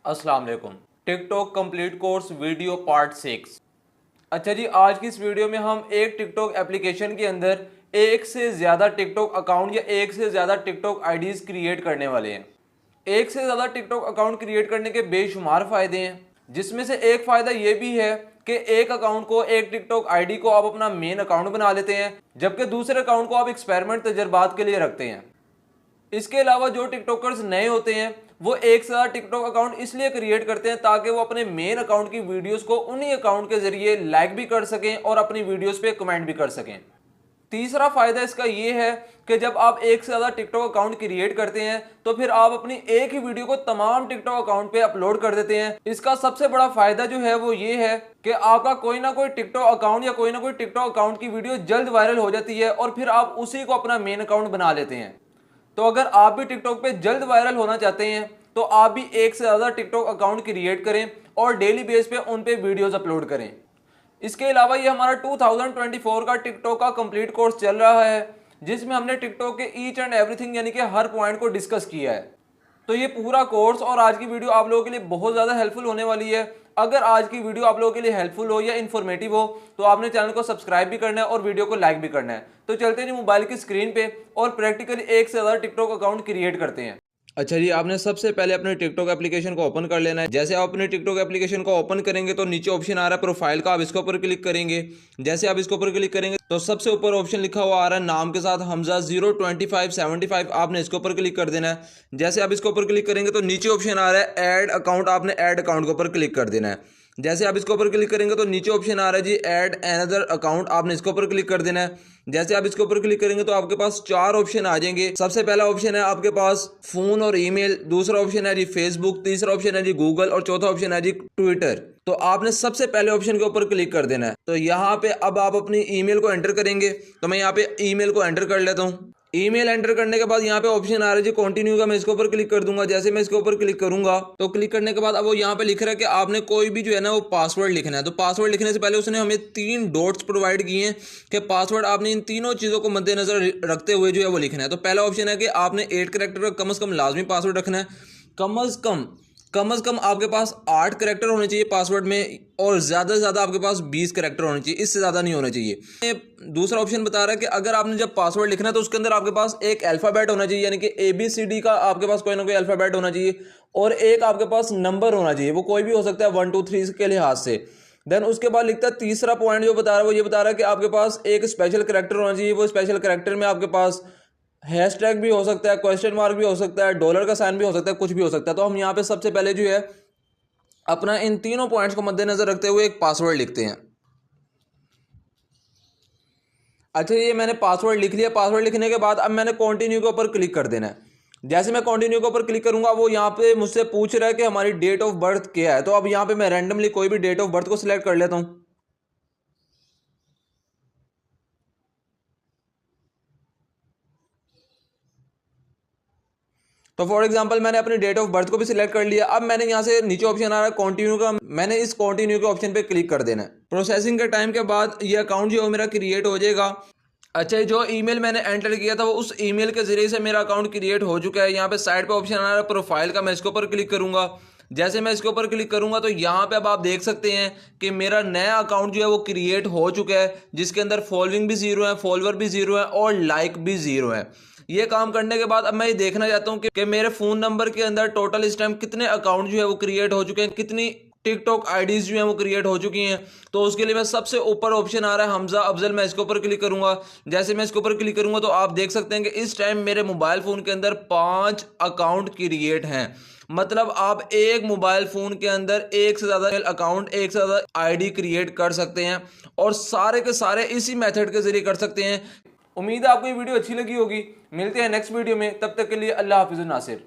अस्सलाम वालेकुम। TikTok complete course video part 6। अच्छा जी, आज की इस वीडियो में हम एक टिकटॉक एप्लीकेशन के अंदर एक से ज़्यादा टिकटॉक अकाउंट या एक से ज़्यादा टिकटॉक आईडीज़ क्रिएट करने वाले हैं। एक से ज़्यादा टिकटॉक अकाउंट क्रिएट करने के बेशुमार फ़ायदे हैं, जिसमें से एक फ़ायदा ये भी है कि एक अकाउंट को, एक टिकटॉक आईडी को आप अपना मेन अकाउंट बना लेते हैं, जबकि दूसरे अकाउंट को आप एक्सपेरिमेंट तजर्बात के लिए रखते हैं। इसके अलावा जो टिकटॉकर्स नए होते हैं वो एक से ज़्यादा टिकटॉक अकाउंट इसलिए क्रिएट करते हैं ताकि वो अपने मेन अकाउंट की वीडियोस को उन्हीं अकाउंट के जरिए लाइक भी कर सकें और अपनी वीडियोस पे कमेंट भी कर सकें। तीसरा फायदा इसका ये है कि जब आप एक से ज़्यादा टिकटॉक अकाउंट क्रिएट करते हैं तो फिर आप अपनी एक ही वीडियो को तमाम टिकटॉक अकाउंट पे अपलोड कर देते हैं। इसका सबसे बड़ा फायदा जो है वो ये है कि आपका कोई ना कोई टिकटॉक अकाउंट या कोई ना कोई टिकटॉक अकाउंट की वीडियो जल्द वायरल हो जाती है और फिर आप उसी को अपना मेन अकाउंट बना लेते हैं। तो अगर आप भी टिकटॉक पे जल्द वायरल होना चाहते हैं तो आप भी एक से ज़्यादा टिकटॉक अकाउंट क्रिएट करें और डेली बेस पे उन पे वीडियोस अपलोड करें। इसके अलावा ये हमारा 2024 का टिकटॉक का कंप्लीट कोर्स चल रहा है, जिसमें हमने टिकटॉक के ईच एंड एवरीथिंग यानी कि हर पॉइंट को डिस्कस किया है। तो ये पूरा कोर्स और आज की वीडियो आप लोगों के लिए बहुत ज़्यादा हेल्पफुल होने वाली है। अगर आज की वीडियो आप लोगों के लिए हेल्पफुल हो या इन्फॉर्मेटिव हो तो आपने चैनल को सब्सक्राइब भी करना है और वीडियो को लाइक भी करना है। तो चलते हैं मोबाइल की स्क्रीन पे और प्रैक्टिकली एक से ज़्यादा टिकटॉक अकाउंट क्रिएट करते हैं। अच्छा जी, आपने सबसे पहले अपने टिकटॉक एप्लीकेशन को ओपन कर लेना है। जैसे आप अपने टिकटॉक एप्लीकेशन को ओपन करेंगे तो नीचे ऑप्शन आ रहा है प्रोफाइल का, आप इसके ऊपर क्लिक करेंगे। जैसे आप इसके ऊपर क्लिक करेंगे तो सबसे ऊपर ऑप्शन लिखा हुआ आ रहा है नाम के साथ हमजा 02575, आपने इसके ऊपर क्लिक कर देना है। जैसे आप इसके ऊपर क्लिक करेंगे तो नीचे ऑप्शन आ रहा है ऐड अकाउंट, आपने ऐड अकाउंट के ऊपर क्लिक कर देना है। जैसे आप इसके ऊपर क्लिक करेंगे तो नीचे ऑप्शन आ रहा है जी ऐड अनदर अकाउंट, आपने इसके ऊपर क्लिक कर देना है। जैसे आप इसके ऊपर क्लिक करेंगे तो आपके पास चार ऑप्शन आ जाएंगे। सबसे पहला ऑप्शन है आपके पास फोन और ईमेल, दूसरा ऑप्शन है जी फेसबुक, तीसरा ऑप्शन है जी गूगल और चौथा ऑप्शन है जी ट्विटर। तो आपने सबसे पहले ऑप्शन के ऊपर क्लिक कर देना है। तो यहाँ पे अब आप अपनी ईमेल को एंटर करेंगे, तो मैं यहाँ पे ईमेल को एंटर कर लेता हूँ। ईमेल एंटर करने के बाद यहाँ पे ऑप्शन आ रहा है जी कंटिन्यू का, मैं इसके ऊपर क्लिक कर दूंगा। जैसे मैं इसके ऊपर क्लिक करूंगा तो क्लिक करने के बाद अब वो यहाँ पे लिख रहा है कि आपने कोई भी जो है ना वो पासवर्ड लिखना है। तो पासवर्ड लिखने से पहले उसने हमें 3 डॉट्स प्रोवाइड किए हैं कि पासवर्ड आपने इन तीनों चीज़ों को मद्देनजर रखते हुए जो है वो लिखना है। तो पहला ऑप्शन है कि आपने 8 कैरेक्टर का कम से कम लाजमी पासवर्ड रखना है। कम से कम आपके पास 8 कैरेक्टर होने चाहिए पासवर्ड में और ज़्यादा से ज़्यादा आपके पास 20 कैरेक्टर होने चाहिए, इससे ज़्यादा नहीं होने चाहिए। दूसरा ऑप्शन बता रहा है कि अगर आपने जब पासवर्ड लिखना है तो उसके अंदर आपके पास एक अल्फ़ाबेट होना चाहिए, यानी कि ABCD का आपके पास कोई ना कोई अल्फ़ाबेट होना चाहिए और एक आपके पास नंबर होना चाहिए, वो कोई भी हो सकता है 1 2 3 के लिहाज से। देन उसके बाद लिखता है तीसरा पॉइंट जो बता रहा है वो ये बता रहा है कि आपके पास एक स्पेशल कैरेक्टर होना चाहिए। वो स्पेशल कैरेक्टर में आपके पास हैशटैग भी हो सकता है, क्वेश्चन मार्क भी हो सकता है, डॉलर का साइन भी हो सकता है, कुछ भी हो सकता है। तो हम यहाँ पे सबसे पहले जो है अपना इन तीनों पॉइंट्स को मद्देनजर रखते हुए एक पासवर्ड लिखते हैं। अच्छा, ये मैंने पासवर्ड लिख लिया। पासवर्ड लिखने के बाद अब मैंने कंटिन्यू के ऊपर क्लिक कर देना है। जैसे मैं कंटिन्यू के ऊपर क्लिक करूंगा वो यहाँ पे मुझसे पूछ रहा है कि हमारी डेट ऑफ बर्थ क्या है। तो अब यहाँ पे मैं रैंडमली कोई भी डेट ऑफ बर्थ को सिलेक्ट कर लेता हूँ। तो फॉर एग्जांपल मैंने अपनी डेट ऑफ बर्थ को भी सिलेक्ट कर लिया। अब मैंने यहाँ से नीचे ऑप्शन आ रहा है कंटिन्यू का, मैंने इस कंटिन्यू के ऑप्शन पे क्लिक कर देना है। प्रोसेसिंग के टाइम के बाद ये अकाउंट जो है मेरा क्रिएट हो जाएगा। अच्छा, जो ईमेल मैंने एंटर किया था वो उस ईमेल के जरिए से मेरा अकाउंट क्रिएट हो चुका है। यहाँ पे साइड पे ऑप्शन आ रहा है प्रोफाइल का, मैं इसके ऊपर क्लिक करूंगा। जैसे मैं इसके ऊपर क्लिक करूंगा तो यहाँ पे अब आप देख सकते हैं कि मेरा नया अकाउंट जो है वो क्रिएट हो चुका है, जिसके अंदर फॉलोइंग भी 0 है, फॉलोअर भी 0 है और लाइक भी 0 है। ये काम करने के बाद अब मैं ये देखना चाहता हूँ कि मेरे फोन नंबर के अंदर टोटल इस टाइम कितने अकाउंट जो है वो क्रिएट हो चुके हैं, कितनी टिकटॉक आईडीज जो है वो क्रिएट हो चुकी हैं। तो उसके लिए मैं सबसे ऊपर ऑप्शन आ रहा है हमजा अफजल, मैं इसके ऊपर क्लिक करूंगा। जैसे मैं इसके ऊपर क्लिक करूंगा तो आप देख सकते हैं कि इस टाइम मेरे मोबाइल फोन के अंदर 5 अकाउंट क्रिएट हैं। मतलब आप एक मोबाइल फोन के अंदर एक से ज्यादा अकाउंट, एक से ज्यादा आईडी क्रिएट कर सकते हैं और सारे के सारे इसी मेथड के जरिए कर सकते हैं। उम्मीद है आपको ये वीडियो अच्छी लगी होगी। मिलते हैं नेक्स्ट वीडियो में, तब तक के लिए अल्लाह हाफिज़ नासिर।